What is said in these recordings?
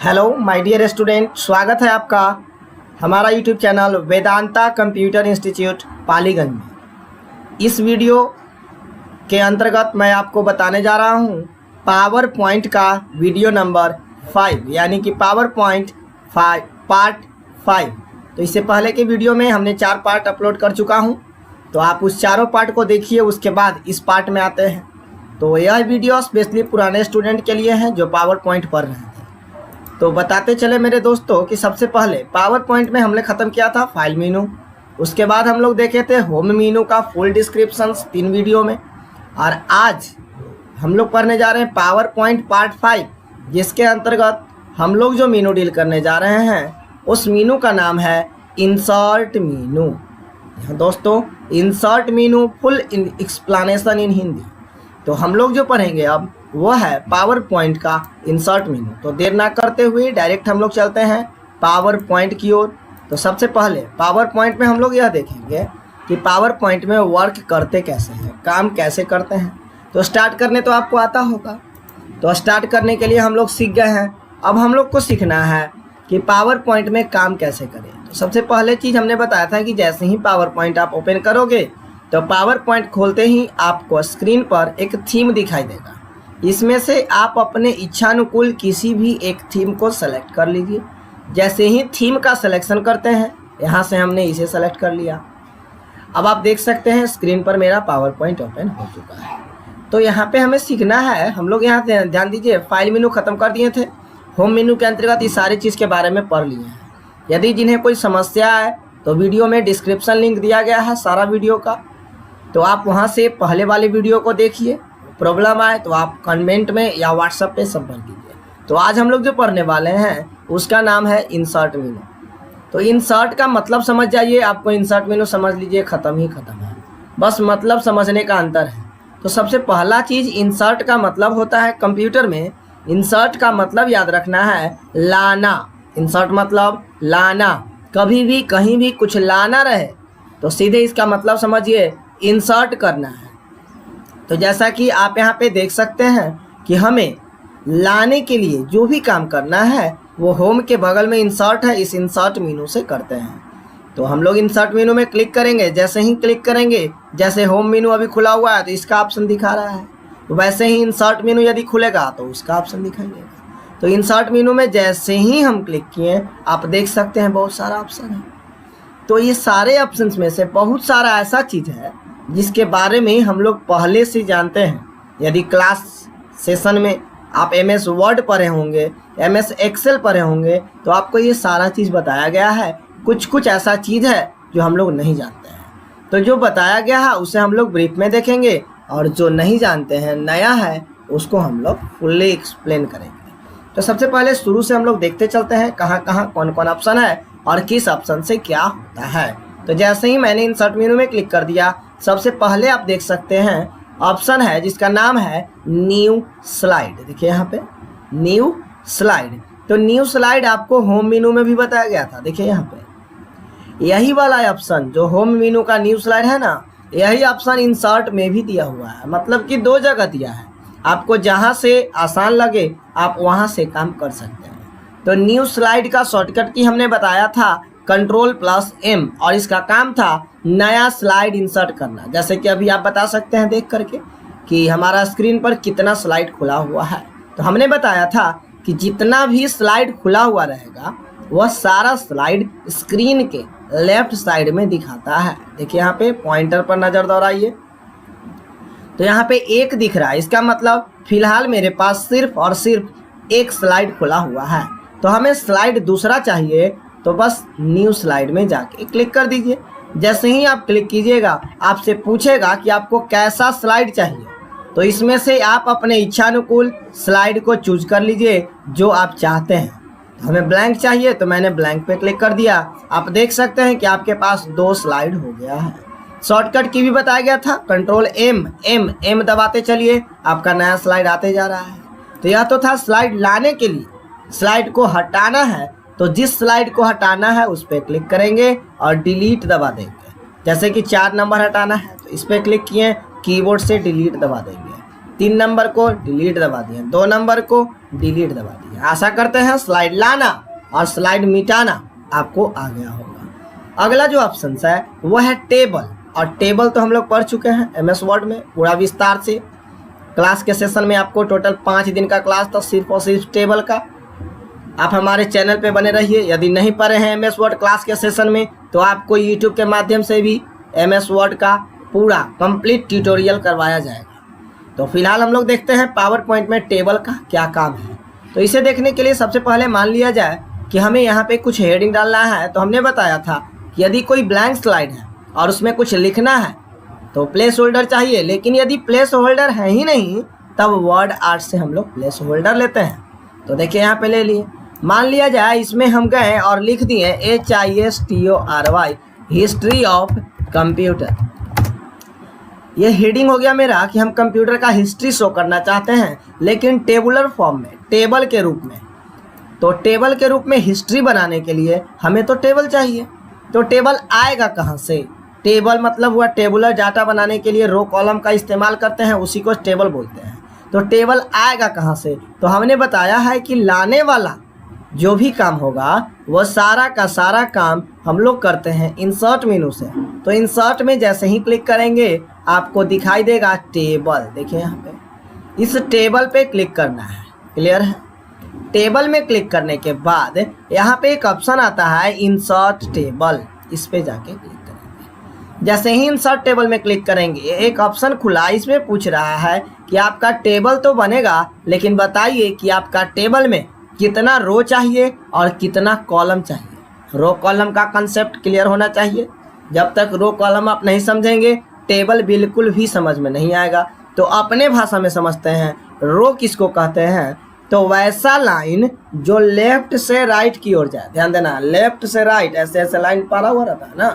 Hello my dear student, स्वागत है आपका हमारा YouTube channel Vedanta computer institute Paliganj में। इस वीडियो के अंतर्गत मैं आपको बताने जा रहा हूं पावर पॉइंट का वीडियो नंबर 5 यानी कि पावर पॉइंट 5 पार्ट 5। तो इससे पहले के वीडियो में हमने 4 पार्ट अपलोड कर चुका हूं, तो आप उस चारों पार्ट को देखिए, उसके बाद इस पार्ट में आते हैं। तो यह वीडियो स्पेशली पुराने स्टूडेंट के लिए है जो पावर पॉइंट पढ़ रहे हैं। तो बताते चले मेरे दोस्तों कि सबसे पहले पावर पॉइंट में हमने ख़त्म किया था फाइल मीनू, उसके बाद हम लोग देखे थे होम मीनू का फुल डिस्क्रिप्शन 3 वीडियो में, और आज हम लोग पढ़ने जा रहे हैं पावर पॉइंट पार्ट 5, जिसके अंतर्गत हम लोग जो मीनू डील करने जा रहे हैं उस मीनू का नाम है इंसर्ट मीनू। दोस्तों, insert Meenu full explanation in Hindi. तो हम लोग जो पढ़ेंगे अब वो है पावर पॉइंट का इंसर्ट मीनू। तो देर ना करते हुए डायरेक्ट हम लोग चलते हैं पावर पॉइंट की ओर। तो सबसे पहले पावर पॉइंट में हम लोग यह देखेंगे कि पावर पॉइंट में वर्क करते कैसे हैं, काम कैसे करते हैं। तो स्टार्ट करने तो आपको आता होगा, तो स्टार्ट करने के लिए हम लोग सीख गए हैं। अब हम लोग को सीखना है कि पावर पॉइंट में काम कैसे करें। तो सबसे पहले चीज़ हमने बताया था कि जैसे ही पावर पॉइंट आप ओपन करोगे तो पावर पॉइंट खोलते ही आपको स्क्रीन पर एक थीम दिखाई देगा। इसमें से आप अपने इच्छानुकूल किसी भी एक थीम को सेलेक्ट कर लीजिए। जैसे ही थीम का सिलेक्शन करते हैं, यहाँ से हमने इसे सेलेक्ट कर लिया। अब आप देख सकते हैं स्क्रीन पर मेरा पावर पॉइंट ओपन हो चुका है। तो यहाँ पे हमें सीखना है, हम लोग यहाँ ध्यान दीजिए, फाइल मेनू ख़त्म कर दिए थे, होम मेनू के अंतर्गत ये सारी चीज़ के बारे में पढ़ लिए हैं। यदि जिन्हें कोई समस्या है तो वीडियो में डिस्क्रिप्शन लिंक दिया गया है सारा वीडियो का, तो आप वहाँ से पहले वाले वीडियो को देखिए। प्रॉब्लम आए तो आप कमेंट में या व्हाट्सएप पे संपर्क कीजिए। तो आज हम लोग जो पढ़ने वाले हैं उसका नाम है इंसर्ट मेनू। तो इंसर्ट का मतलब समझ जाइए, आपको इंसर्ट मेनू समझ लीजिए, ख़त्म ही ख़त्म है, बस मतलब समझने का अंतर है। तो सबसे पहला चीज़ इंसर्ट का मतलब होता है कंप्यूटर में, इंसर्ट का मतलब याद रखना है लाना। इंसर्ट मतलब लाना, कभी भी कहीं भी कुछ लाना रहे तो सीधे इसका मतलब समझिए इंसर्ट करना है। तो जैसा कि आप यहाँ पे देख सकते हैं कि हमें लाने के लिए जो भी काम करना है वो होम के बगल में इंसर्ट है, इस इंसर्ट मेनू से करते हैं। तो हम लोग इंसर्ट मेनू में क्लिक करेंगे, जैसे ही क्लिक करेंगे, जैसे होम मेनू अभी खुला हुआ है तो इसका ऑप्शन दिखा रहा है, तो वैसे ही इंसर्ट मेनू यदि खुलेगा तो उसका ऑप्शन दिखाई देगा। तो इंसर्ट मेनू में जैसे ही हम क्लिक किए, आप देख सकते हैं बहुत सारा ऑप्शन है। तो ये सारे ऑप्शंस में से बहुत सारा ऐसा चीज़ है जिसके बारे में हम लोग पहले से जानते हैं। यदि क्लास सेशन में आप MS वर्ड पढ़े होंगे, MS एक्सेल पढ़े होंगे, तो आपको ये सारा चीज़ बताया गया है। कुछ ऐसा चीज़ है जो हम लोग नहीं जानते हैं, तो जो बताया गया है उसे हम लोग ब्रीफ में देखेंगे, और जो नहीं जानते हैं, नया है, उसको हम लोग फुल्ली एक्सप्लेन करेंगे। तो सबसे पहले शुरू से हम लोग देखते चलते हैं कहाँ कहाँ कौन कौन ऑप्शन है और किस ऑप्शन से क्या होता है। तो जैसे ही मैंने इंसर्ट मेनू में क्लिक कर दिया, सबसे पहले आप देख सकते हैं ऑप्शन है जिसका नाम है न्यू स्लाइड। देखिए यहाँ पे न्यू स्लाइड। तो न्यू स्लाइड आपको होम मेनू में भी बताया गया था। देखिए यहाँ पे यही वाला ऑप्शन जो होम मेनू का न्यू स्लाइड है ना, यही ऑप्शन इंसर्ट में भी दिया हुआ है। मतलब कि 2 जगह दिया है, आपको जहाँ से आसान लगे आप वहाँ से काम कर सकते हैं। तो न्यू स्लाइड का शॉर्टकट की हमने बताया था Ctrl+M, और इसका काम था नया स्लाइड इंसर्ट करना। जैसे कि अभी आप बता सकते हैं देख करके कि हमारा स्क्रीन पर कितना स्लाइड खुला हुआ है। तो हमने बताया था कि जितना भी स्लाइड खुला हुआ रहेगा वह सारा स्लाइड स्क्रीन के लेफ्ट साइड में दिखाता है। देखिए यहाँ पे पॉइंटर पर नज़र दौड़ाइए, तो यहाँ पे 1 दिख रहा है, इसका मतलब फिलहाल मेरे पास सिर्फ और सिर्फ 1 स्लाइड खुला हुआ है। तो हमें स्लाइड दूसरा चाहिए, तो बस न्यू स्लाइड में जाके क्लिक कर दीजिए। जैसे ही आप क्लिक कीजिएगा, आपसे पूछेगा कि आपको कैसा स्लाइड चाहिए। तो इसमें से आप अपने इच्छानुकूल स्लाइड को चूज कर लीजिए जो आप चाहते हैं। हमें ब्लैंक चाहिए तो मैंने ब्लैंक पे क्लिक कर दिया। आप देख सकते हैं कि आपके पास 2 स्लाइड हो गया है। शॉर्टकट की भी बताया गया था, Ctrl+M दबाते चलिए, आपका नया स्लाइड आते जा रहा है। तो यह तो था स्लाइड लाने के लिए। स्लाइड को हटाना है तो जिस स्लाइड को हटाना है उस पर क्लिक करेंगे और डिलीट दबा देंगे। जैसे कि 4 नंबर हटाना है तो इस पर क्लिक किए, कीबोर्ड से डिलीट दबा देंगे। 3 नंबर को डिलीट दबा दिए, 2 नंबर को डिलीट दबा दिए। आशा करते हैं स्लाइड लाना और स्लाइड मिटाना आपको आ गया होगा। अगला जो ऑप्शन है वो है टेबल, और टेबल तो हम लोग पढ़ चुके हैं MS वर्ड में पूरा विस्तार से। क्लास के सेशन में आपको टोटल 5 दिन का क्लास था सिर्फ और सिर्फ टेबल का। आप हमारे चैनल पे बने रहिए। यदि नहीं पढ़े हैं MS वर्ड क्लास के सेशन में तो आपको YouTube के माध्यम से भी MS वर्ड का पूरा कंप्लीट ट्यूटोरियल करवाया जाएगा। तो फिलहाल हम लोग देखते हैं पावर पॉइंट में टेबल का क्या काम है। तो इसे देखने के लिए सबसे पहले मान लिया जाए कि हमें यहाँ पे कुछ हेडिंग डालना है। तो हमने बताया था कि यदि कोई ब्लैंक स्लाइड है और उसमें कुछ लिखना है तो प्लेस होल्डर चाहिए, लेकिन यदि प्लेस होल्डर है ही नहीं तब वर्ड आर्ट से हम लोग प्लेस होल्डर लेते हैं। तो देखिए यहाँ पे ले लिए। मान लिया जाए इसमें हम गए और लिख दिए HISTORY हिस्ट्री ऑफ कंप्यूटर। ये हेडिंग हो गया मेरा कि हम कंप्यूटर का हिस्ट्री शो करना चाहते हैं, लेकिन टेबुलर फॉर्म में, टेबल के रूप में। तो टेबल के रूप में हिस्ट्री बनाने के लिए हमें तो टेबल चाहिए। तो टेबल आएगा कहाँ से? टेबल मतलब हुआ टेबुलर डाटा बनाने के लिए रो कॉलम का इस्तेमाल करते हैं, उसी को टेबल बोलते हैं। तो टेबल आएगा कहाँ से? तो हमने बताया है कि लाने वाला जो भी काम होगा वो सारा का सारा काम हम लोग करते हैं इंसर्ट मेनू से। तो इंसर्ट में जैसे ही क्लिक करेंगे आपको दिखाई देगा टेबल। देखिए यहाँ पे इस टेबल पे क्लिक करना है। क्लियर है? टेबल में क्लिक करने के बाद यहाँ पे एक ऑप्शन आता है इंसर्ट टेबल, इस पे जाके क्लिक करेंगे। जैसे ही इंसर्ट टेबल में क्लिक करेंगे एक ऑप्शन खुला, इसमें पूछ रहा है कि आपका टेबल तो बनेगा, लेकिन बताइए कि आपका टेबल में कितना रो चाहिए और कितना कॉलम चाहिए। रो कॉलम का कंसेप्ट क्लियर होना चाहिए। जब तक रो कॉलम आप नहीं समझेंगे टेबल बिल्कुल भी समझ में नहीं आएगा। तो अपने भाषा में समझते हैं रो किसको कहते हैं। तो वैसा लाइन जो लेफ्ट से राइट की ओर जाए, ध्यान देना, लेफ्ट से राइट ऐसे ऐसे लाइन पारा हुआ रहता है ना,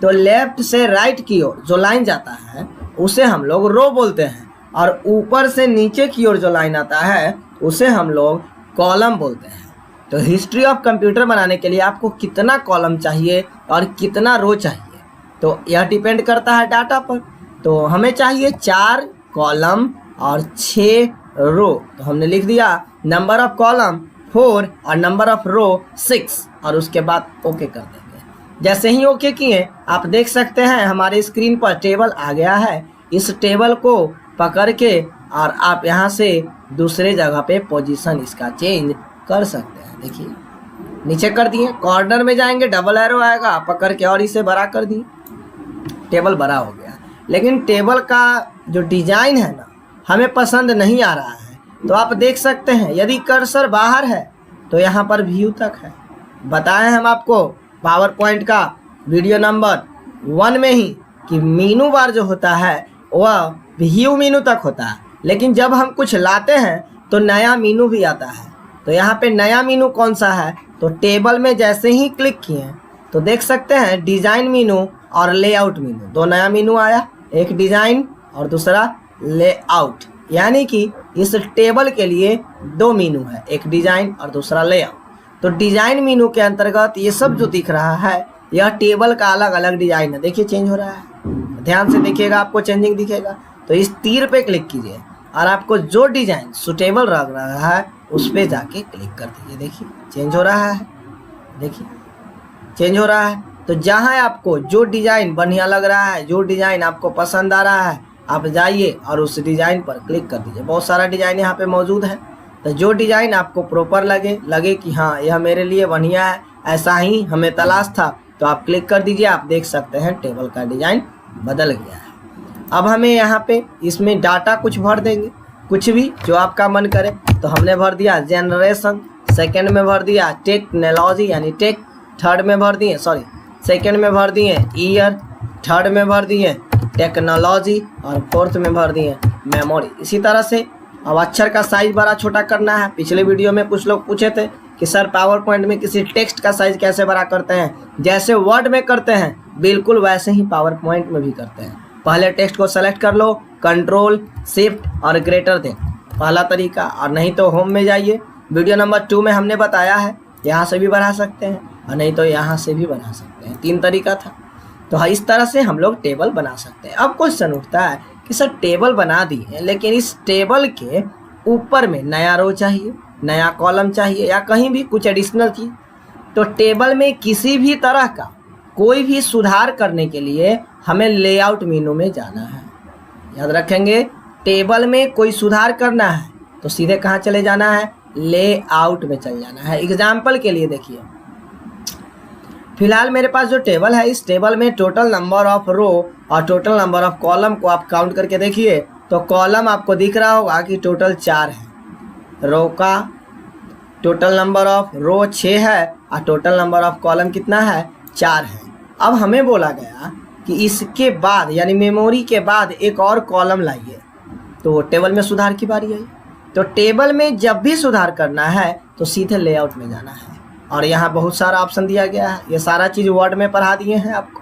तो लेफ्ट से राइट की ओर जो लाइन जाता है उसे हम लोग रो बोलते हैं, और ऊपर से नीचे की ओर जो लाइन आता है उसे हम लोग कॉलम बोलते हैं। तो हिस्ट्री ऑफ कंप्यूटर बनाने के लिए आपको कितना कॉलम चाहिए और कितना रो चाहिए, तो यह डिपेंड करता है डाटा पर। तो हमें चाहिए 4 कॉलम और 6 रो। तो हमने लिख दिया नंबर ऑफ कॉलम 4 और नंबर ऑफ रो 6, और उसके बाद ओके कर देंगे। जैसे ही ओके किए आप देख सकते हैं हमारे स्क्रीन पर टेबल आ गया है। इस टेबल को पकड़ के और आप यहाँ से दूसरे जगह पे पोजीशन इसका चेंज कर सकते हैं। देखिए नीचे कर दिए, कॉर्नर में जाएंगे डबल एरो आएगा, पकड़ के और इसे बड़ा कर दिए, टेबल बड़ा हो गया। लेकिन टेबल का जो डिजाइन है ना हमें पसंद नहीं आ रहा है। तो आप देख सकते हैं यदि कर्सर बाहर है तो यहाँ पर व्यू तक है। बताएं हम आपको पावर पॉइंट का वीडियो नंबर 1 में ही कि मीनू बार जो होता है वह व्यू मीनू तक होता है, लेकिन जब हम कुछ लाते हैं तो नया मीनू भी आता है। तो यहाँ पे नया मीनू कौन सा है? तो टेबल में जैसे ही क्लिक किए तो देख सकते हैं डिजाइन मीनू और लेआउट मीनू, 2 नया मीनू आया, एक डिजाइन और दूसरा लेआउट। यानी कि इस टेबल के लिए 2 मीनू है, एक डिजाइन और दूसरा लेआउट। तो डिजाइन मीनू के अंतर्गत ये सब जो दिख रहा है यह टेबल का अलग अलग डिजाइन है। देखिए चेंज हो रहा है, ध्यान से देखिएगा आपको चेंजिंग दिखेगा। तो इस तीर पे क्लिक कीजिए और आपको जो डिजाइन सुटेबल लग रहा है उस पे जाके क्लिक कर दीजिए। देखिए चेंज हो रहा है, देखिए चेंज हो रहा है। तो जहाँ आपको जो डिजाइन बढ़िया लग रहा है, जो डिजाइन आपको पसंद आ रहा है, आप जाइए और उस डिजाइन पर क्लिक कर दीजिए। बहुत सारा डिजाइन यहाँ पे मौजूद है। तो जो डिजाइन आपको प्रॉपर लगे कि हाँ यह मेरे लिए बढ़िया है, ऐसा ही हमें तलाश था, तो आप क्लिक कर दीजिए। आप देख सकते हैं टेबल का डिजाइन बदल गया है। अब हमें यहाँ पे इसमें डाटा कुछ भर देंगे, कुछ भी जो आपका मन करे। तो हमने भर दिया जनरेशन, सेकंड में भर दिया टेक्नोलॉजी यानी टेक, थर्ड में भर दिए सेकंड में भर दिए ईयर, थर्ड में भर दिए टेक्नोलॉजी और फोर्थ में भर दिए मेमोरी। इसी तरह से अब अक्षर का साइज बड़ा छोटा करना है। पिछले वीडियो में कुछ लोग पूछे थे कि सर पावर पॉइंट में किसी टेक्स्ट का साइज कैसे बड़ा करते हैं। जैसे वर्ड में करते हैं बिल्कुल वैसे ही पावर पॉइंट में भी करते हैं। पहले टेक्स्ट को सेलेक्ट कर लो, कंट्रोल शिफ्ट और ग्रेटर दें, पहला तरीका। और नहीं तो होम में जाइए, वीडियो नंबर 2 में हमने बताया है, यहाँ से भी बढ़ा सकते हैं और नहीं तो यहाँ से भी बना सकते हैं। 3 तरीका था। तो इस तरह से हम लोग टेबल बना सकते हैं। अब क्वेश्चन उठता है कि सर टेबल बना दिए लेकिन इस टेबल के ऊपर में नया रो चाहिए, नया कॉलम चाहिए या कहीं भी कुछ एडिशनल चीज़, तो टेबल में किसी भी तरह का कोई भी सुधार करने के लिए हमें लेआउट मेनू में जाना है। याद रखेंगे, टेबल में कोई सुधार करना है तो सीधे कहाँ चले जाना है, लेआउट में चले जाना है। एग्जाम्पल के लिए देखिए, फिलहाल मेरे पास जो टेबल है, इस टेबल में टोटल नंबर ऑफ रो और टोटल नंबर ऑफ कॉलम को आप काउंट करके देखिए तो कॉलम आपको दिख रहा होगा कि टोटल 4 है, रो का टोटल नंबर ऑफ रो 6 है और टोटल नंबर ऑफ कॉलम कितना है, 4 है। अब हमें बोला गया कि इसके बाद यानी मेमोरी के बाद एक और कॉलम लाइए, तो टेबल में सुधार की बारी आई। तो टेबल में जब भी सुधार करना है तो सीधे लेआउट में जाना है, और यहाँ बहुत सारा ऑप्शन दिया गया है, ये सारा चीज़ वर्ड में पढ़ा दिए हैं आपको।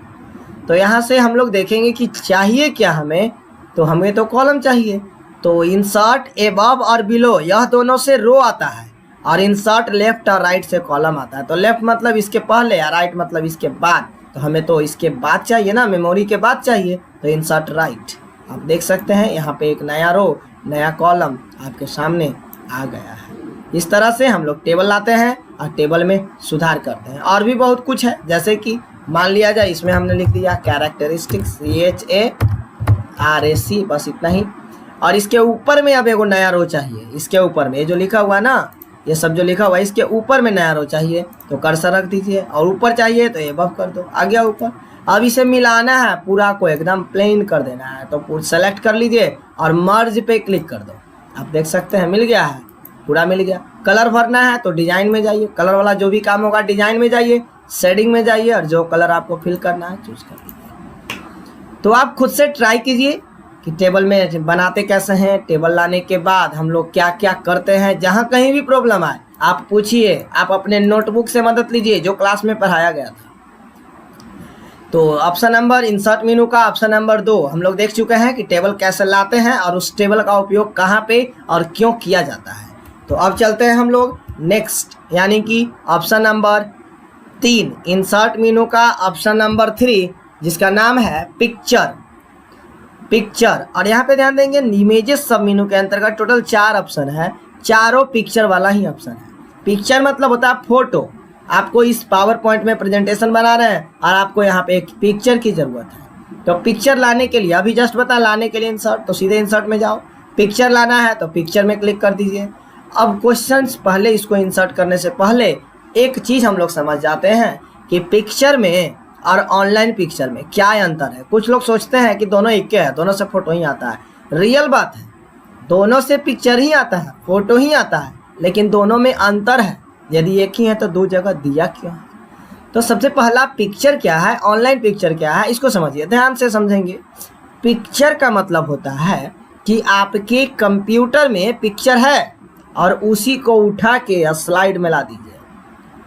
तो यहाँ से हम लोग देखेंगे कि चाहिए क्या हमें, तो हमें तो कॉलम चाहिए, तो इंसर्ट एबव और बिलो यह दोनों से रो आता है, और इंसर्ट लेफ्ट और राइट से कॉलम आता है। तो लेफ्ट मतलब इसके पहले और राइट मतलब इसके बाद, तो हमें तो इसके बाद चाहिए ना, मेमोरी के बाद चाहिए, तो इंसर्ट राइट। आप देख सकते हैं यहाँ पे एक नया रो नया कॉलम आपके सामने आ गया है। इस तरह से हम लोग टेबल लाते हैं और टेबल में सुधार करते हैं। और भी बहुत कुछ है, जैसे कि मान लिया जाए इसमें हमने लिख दिया कैरेक्टरिस्टिक्स CHARAC, बस इतना ही। और इसके ऊपर में अब एगो नया रो चाहिए, इसके ऊपर में ये जो लिखा हुआ ना, ये सब जो लिखा हुआ है इसके ऊपर में नया रो चाहिए, तो कर्सर रख दीजिए, और ऊपर चाहिए तो एबव कर दो, आ गया ऊपर। अब इसे मिलाना है, पूरा को एकदम प्लेन कर देना है, तो सेलेक्ट कर लीजिए और मर्ज पे क्लिक कर दो। आप देख सकते हैं मिल गया है, पूरा मिल गया। कलर भरना है तो डिजाइन में जाइए, कलर वाला जो भी काम होगा डिजाइन में जाइए, शेडिंग में जाइए, और जो कलर आपको फिल करना है चूज कर लीजिए। तो आप खुद से ट्राई कीजिए कि टेबल में बनाते कैसे हैं, टेबल लाने के बाद हम लोग क्या क्या करते हैं। जहाँ कहीं भी प्रॉब्लम आए आप पूछिए, आप अपने नोटबुक से मदद लीजिए जो क्लास में पढ़ाया गया था। तो ऑप्शन नंबर इंसर्ट मेनू का ऑप्शन नंबर 2 हम लोग देख चुके हैं कि टेबल कैसे लाते हैं और उस टेबल का उपयोग कहाँ पे और क्यों किया जाता है। तो अब चलते हैं हम लोग नेक्स्ट, यानी कि ऑप्शन नंबर 3 इंसर्ट मेनू का ऑप्शन नंबर 3, जिसका नाम है पिक्चर। और यहाँ पे ध्यान देंगे इमेजेस सब मेनू के अंतर्गत टोटल 4 ऑप्शन है, चारों पिक्चर वाला ही ऑप्शन है। पिक्चर मतलब होता है फोटो। आपको इस पावर पॉइंट में प्रेजेंटेशन बना रहे हैं और आपको यहाँ पे एक पिक्चर की ज़रूरत है। तो पिक्चर लाने के लिए अभी जस्ट बता, लाने के लिए इंसर्ट, तो सीधे इंसर्ट में जाओ। पिक्चर लाना है तो पिक्चर में क्लिक कर दीजिए। अब क्वेश्चंस पहले, इसको इंसर्ट करने से पहले एक चीज़ हम लोग समझ जाते हैं कि पिक्चर में और ऑनलाइन पिक्चर में क्या अंतर है। कुछ लोग सोचते हैं कि दोनों एक है, दोनों से फोटो ही आता है। रियल बात है, दोनों से पिक्चर ही आता है, फोटो ही आता है, लेकिन दोनों में अंतर है। यदि एक ही है तो 2 जगह दिया क्यों है? तो सबसे पहला पिक्चर क्या है, ऑनलाइन पिक्चर क्या है, इसको समझिए, ध्यान से समझेंगे। पिक्चर का मतलब होता है कि आपके कंप्यूटर में पिक्चर है और उसी को उठा के स्लाइड में ला दीजिए।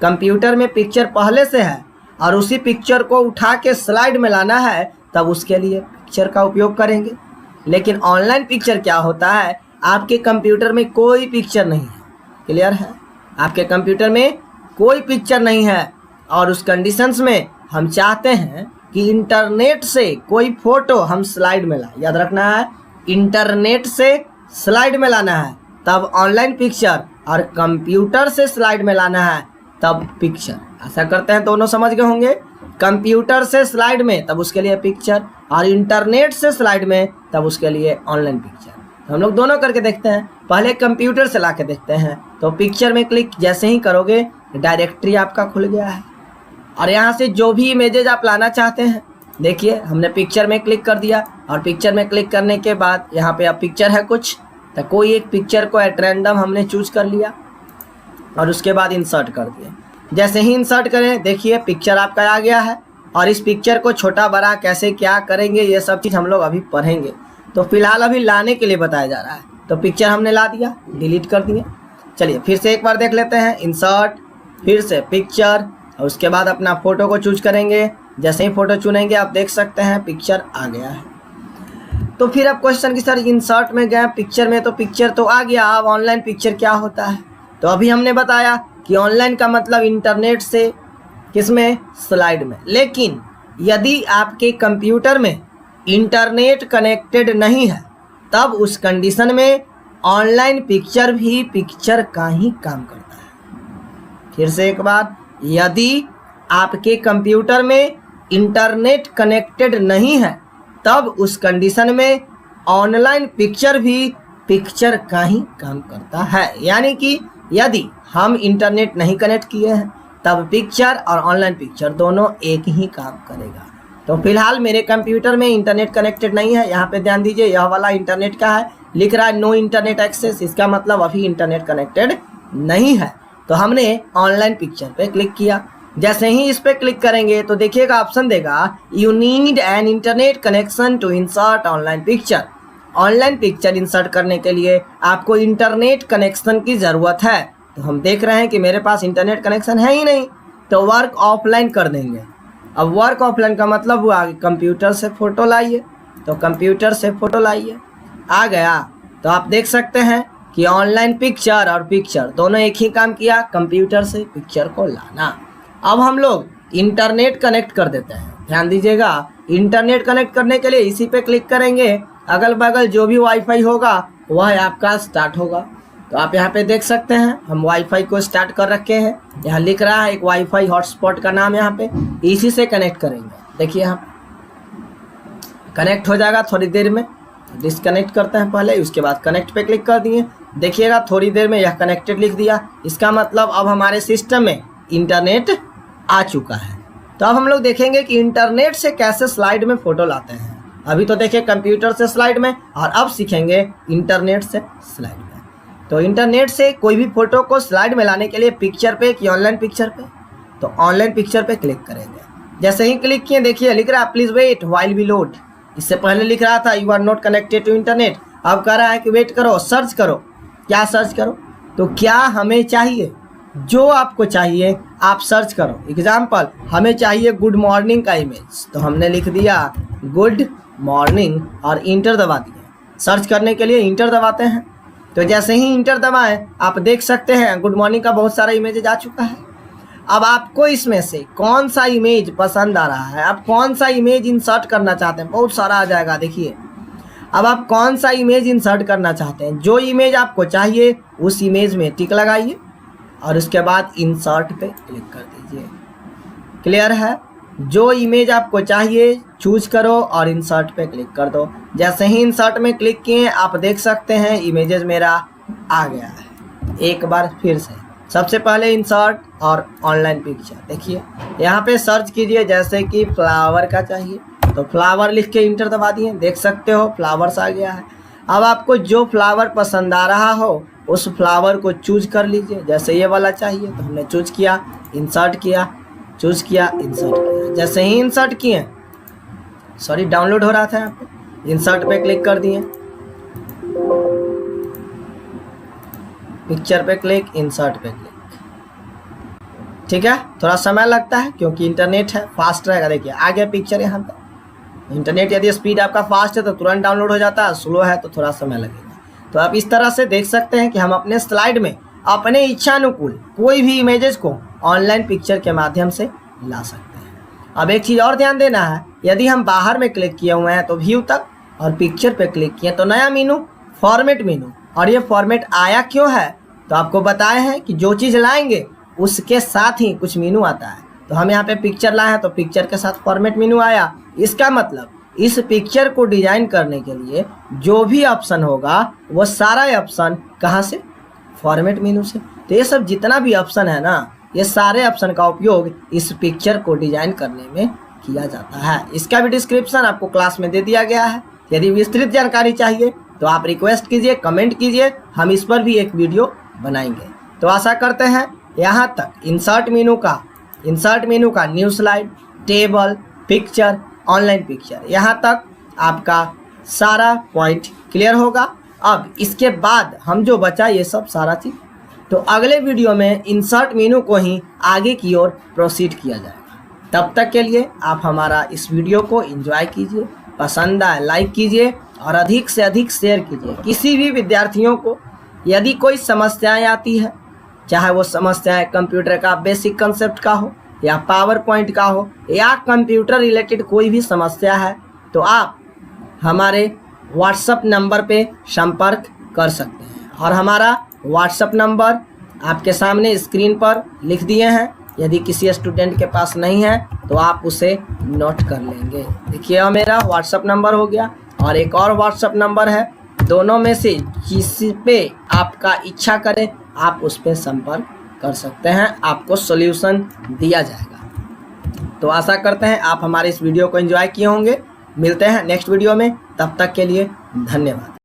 कंप्यूटर में पिक्चर पहले से है और उसी पिक्चर को उठा के स्लाइड में लाना है, तब उसके लिए पिक्चर का उपयोग करेंगे। लेकिन ऑनलाइन पिक्चर क्या होता है, आपके कंप्यूटर में कोई पिक्चर नहीं है। क्लियर है? आपके कंप्यूटर में कोई पिक्चर नहीं है और उस कंडीशंस में हम चाहते हैं कि इंटरनेट से कोई फोटो हम स्लाइड में लाएं। याद रखना है, इंटरनेट से स्लाइड में लाना है तब ऑनलाइन पिक्चर, और कंप्यूटर से स्लाइड में लाना है तब पिक्चर। ऐसा करते हैं, दोनों समझ गए होंगे। कंप्यूटर से स्लाइड में तब उसके लिए पिक्चर, और इंटरनेट से स्लाइड में तब उसके लिए ऑनलाइन पिक्चर। तो हम लोग दोनों करके देखते हैं। पहले कंप्यूटर से ला के देखते हैं। तो पिक्चर में क्लिक जैसे ही करोगे डायरेक्टरी आपका खुल गया है, और यहाँ से जो भी इमेजेज आप लाना चाहते हैं, देखिए हमने पिक्चर में क्लिक कर दिया, और पिक्चर में क्लिक करने के बाद यहाँ पे अब पिक्चर है कुछ, तो कोई एक पिक्चर को एट रैंडम हमने चूज कर लिया और उसके बाद इंसर्ट कर दिया। जैसे ही इंसर्ट करें देखिए पिक्चर आपका आ गया है, और इस पिक्चर को छोटा बड़ा कैसे क्या करेंगे ये सब चीज़ हम लोग अभी पढ़ेंगे। तो फिलहाल अभी लाने के लिए बताया जा रहा है। तो पिक्चर हमने ला दिया, डिलीट कर दिया। चलिए फिर से एक बार देख लेते हैं। इंसर्ट, फिर से पिक्चर, और उसके बाद अपना फ़ोटो को चूज करेंगे। जैसे ही फ़ोटो चुनेंगे आप देख सकते हैं पिक्चर आ गया है। तो फिर अब क्वेश्चन की सर इंसर्ट में गए, पिक्चर में तो पिक्चर तो आ गया, अब ऑनलाइन पिक्चर क्या होता है? तो अभी हमने बताया कि ऑनलाइन का मतलब इंटरनेट से, किसमें? स्लाइड में। लेकिन यदि आपके कंप्यूटर में इंटरनेट कनेक्टेड नहीं है, तब उस कंडीशन में ऑनलाइन पिक्चर भी पिक्चर का ही काम करता है। फिर से एक बार, यदि आपके कंप्यूटर में इंटरनेट कनेक्टेड नहीं है तब उस कंडीशन में ऑनलाइन पिक्चर भी पिक्चर का ही काम करता है। यानी कि यदि हम इंटरनेट नहीं कनेक्ट किए हैं तब पिक्चर और ऑनलाइन पिक्चर दोनों एक ही काम करेगा। तो फिलहाल मेरे कंप्यूटर में इंटरनेट कनेक्टेड नहीं है। यहाँ पे ध्यान दीजिए, यह वाला इंटरनेट का है, लिख रहा है नो इंटरनेट एक्सेस, इसका मतलब अभी इंटरनेट कनेक्टेड नहीं है। तो हमने ऑनलाइन पिक्चर पे क्लिक किया। जैसे ही इस पे क्लिक करेंगे तो देखिएगा ऑप्शन देगा you need an internet connection to insert online picture. Online picture insert करने के लिए आपको इंटरनेट कनेक्शन की ज़रूरत है। तो हम देख रहे हैं कि मेरे पास इंटरनेट कनेक्शन है ही नहीं, तो वर्क ऑफलाइन कर देंगे। अब वर्क ऑफलाइन का मतलब हुआ कि कंप्यूटर से फ़ोटो लाइए, तो कंप्यूटर से फ़ोटो लाइए, आ गया। तो आप देख सकते हैं कि ऑनलाइन पिक्चर और पिक्चर दोनों एक ही काम किया, कंप्यूटर से पिक्चर को लाना। अब हम लोग इंटरनेट कनेक्ट कर देते हैं। ध्यान दीजिएगा, इंटरनेट कनेक्ट करने के लिए इसी पे क्लिक करेंगे, अगल बगल जो भी वाईफाई होगा वह आपका स्टार्ट होगा। तो आप यहाँ पे देख सकते हैं हम वाईफाई को स्टार्ट कर रखे हैं। यहाँ लिख रहा है एक वाईफाई हॉटस्पॉट का नाम, यहाँ पे इसी से कनेक्ट करेंगे। देखिए यहाँ पे कनेक्ट हो जाएगा थोड़ी देर में। डिस्कनेक्ट करते हैं पहले, उसके बाद कनेक्ट पे क्लिक कर दिए। देखिएगा थोड़ी देर में यह कनेक्टेड लिख दिया, इसका मतलब अब हमारे सिस्टम में इंटरनेट आ चुका है। तो अब हम लोग देखेंगे कि इंटरनेट से कैसे स्लाइड में फ़ोटो लाते हैं। अभी तो देखिए कंप्यूटर से स्लाइड में, और अब सीखेंगे इंटरनेट से स्लाइड में। तो इंटरनेट से कोई भी फ़ोटो को स्लाइड में लाने के लिए पिक्चर पे कि ऑनलाइन पिक्चर पे, तो ऑनलाइन पिक्चर पे क्लिक करेंगे। जैसे ही क्लिक किए देखिए लिख रहा है please wait while we load. इससे पहले लिख रहा था you are not connected to internet, अब कह रहा है कि वेट करो, सर्च करो। क्या सर्च करो? तो क्या हमें चाहिए, जो आपको चाहिए आप सर्च करो। एग्जाम्पल, हमें चाहिए गुड मॉर्निंग का इमेज, तो हमने लिख दिया गुड मॉर्निंग और इंटर दबा दिया। सर्च करने के लिए इंटर दबाते हैं, तो जैसे ही इंटर दबाएं आप देख सकते हैं गुड मॉर्निंग का बहुत सारा इमेज आ चुका है। अब आपको इसमें से कौन सा इमेज पसंद आ रहा है, आप कौन सा इमेज इंसर्ट करना चाहते हैं, बहुत सारा आ जाएगा। देखिए अब आप कौन सा इमेज इंसर्ट करना चाहते हैं, जो इमेज आपको चाहिए उस इमेज में टिक लगाइए और उसके बाद इंसर्ट पे क्लिक कर दीजिए। क्लियर है? जो इमेज आपको चाहिए चूज करो और इंसर्ट पे क्लिक कर दो। जैसे ही इंसर्ट में क्लिक किए आप देख सकते हैं इमेजेस मेरा आ गया है। एक बार फिर से सबसे पहले इंसर्ट और ऑनलाइन पिक्चर। देखिए यहाँ पे सर्च कीजिए, जैसे कि फ्लावर का चाहिए तो फ्लावर लिख के इंटर दबा दिए, देख सकते हो फ्लावर्स आ गया है। अब आपको जो फ्लावर पसंद आ रहा हो उस फ्लावर को चूज कर लीजिए। जैसे ये वाला चाहिए तो हमने चूज किया, इंसर्ट किया, चूज किया, इंसर्ट किया। जैसे ही इंसर्ट किए, सॉरी डाउनलोड हो रहा था यहाँ पे, इंसर्ट पे क्लिक कर दिए, पिक्चर पे क्लिक, इंसर्ट पे क्लिक। ठीक है, थोड़ा समय लगता है क्योंकि इंटरनेट है, फास्ट रहेगा। देखिए आ गया पिक्चर यहाँ पे। इंटरनेट यदि स्पीड आपका फास्ट है तो तुरंत डाउनलोड हो जाता है, स्लो है तो थोड़ा समय लगेगा। तो आप इस तरह से देख सकते हैं कि हम अपने स्लाइड में अपने इच्छानुकूल कोई भी इमेजेस को ऑनलाइन पिक्चर के माध्यम से ला सकते हैं। अब एक चीज़ और ध्यान देना है, यदि हम बाहर में क्लिक किए हुए हैं तो व्यू तक और पिक्चर पे क्लिक किए तो नया मीनू, फॉर्मेट मीनू। और ये फॉर्मेट आया क्यों है, तो आपको बताए हैं कि जो चीज़ लाएंगे उसके साथ ही कुछ मीनू आता है। तो हम यहाँ पे पिक्चर लाए हैं तो पिक्चर के साथ फॉर्मेट मीनू आया। इसका मतलब इस पिक्चर को डिजाइन करने के लिए जो भी ऑप्शन होगा वो सारा ऑप्शन कहाँ से, फॉर्मेट मीनू से। तो ये सब जितना भी ऑप्शन है ना, ये सारे ऑप्शन का उपयोग इस पिक्चर को डिजाइन करने में किया जाता है। इसका भी डिस्क्रिप्शन आपको क्लास में दे दिया गया है। यदि विस्तृत जानकारी चाहिए तो आप रिक्वेस्ट कीजिए, कमेंट कीजिए, हम इस पर भी एक वीडियो बनाएंगे। तो आशा करते हैं यहाँ तक इंसर्ट मेनू का new slide, table, picture, online picture, यहाँ तक आपका सारा पॉइंट क्लियर होगा। अब इसके बाद हम जो बचा ये सब सारा चीज़, तो अगले वीडियो में इंसर्ट मेनू को ही आगे की ओर प्रोसीड किया जाएगा। तब तक के लिए आप हमारा इस वीडियो को एंजॉय कीजिए, पसंद आए लाइक कीजिए और अधिक से अधिक शेयर कीजिए। किसी भी विद्यार्थियों को यदि कोई समस्याएं आती है, चाहे वो समस्याएं कंप्यूटर का बेसिक कंसेप्ट का हो या पावर पॉइंट का हो या कंप्यूटर रिलेटेड कोई भी समस्या है, तो आप हमारे व्हाट्सएप नंबर पे संपर्क कर सकते हैं। और हमारा व्हाट्सएप नंबर आपके सामने स्क्रीन पर लिख दिए हैं। यदि किसी स्टूडेंट के पास नहीं है तो आप उसे नोट कर लेंगे। देखिए यह मेरा व्हाट्सएप नंबर हो गया और एक और व्हाट्सएप नंबर है। दोनों में से जिस पे आपका इच्छा करे आप उस पर संपर्क कर सकते हैं, आपको सॉल्यूशन दिया जाएगा। तो आशा करते हैं आप हमारे इस वीडियो को एंजॉय किए होंगे। मिलते हैं नेक्स्ट वीडियो में, तब तक के लिए धन्यवाद।